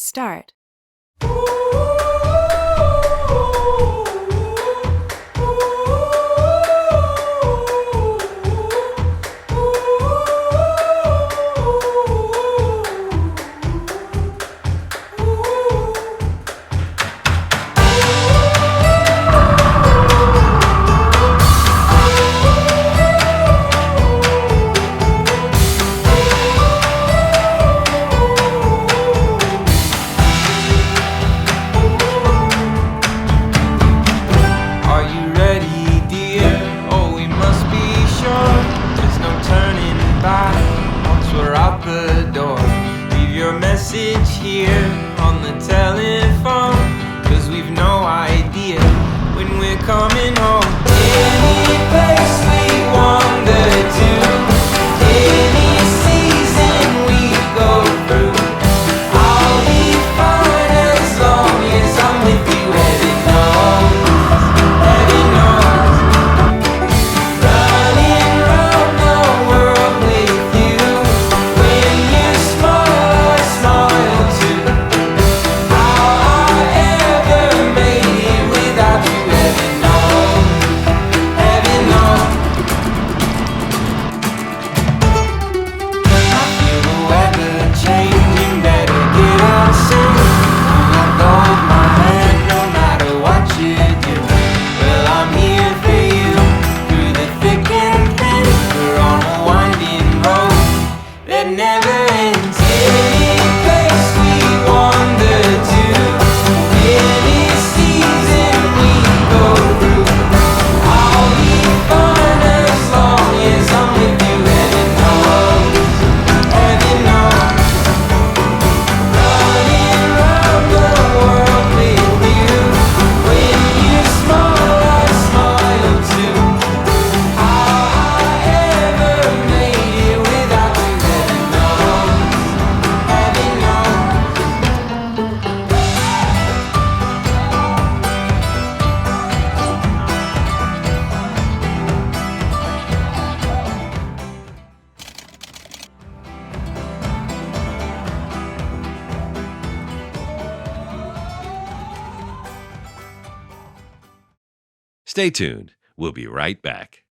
start. Message here on the telephone, 'cause we've no idea when we're coming home. Any place we wander to, any season we go through, I'll be fine as long as I'm with you. Heaven knows, heaven knows. Running round the world with you, when you smile too. How I ever made it without you, heaven knows, heaven knows. I feel the weather changing, better get out soon. Let go of my hand no matter what you do. Well, I'm here for you through the thick and thin. We're on a winding road that never ends. Any place we wander to, any season we go through, I'll be fine as long as I'm with you. Heaven knows, heaven knows. Running round the world with you, when you smile I smile too. How I ever made it without you, heaven knows, heaven knows. Stay tuned. We'll be right back.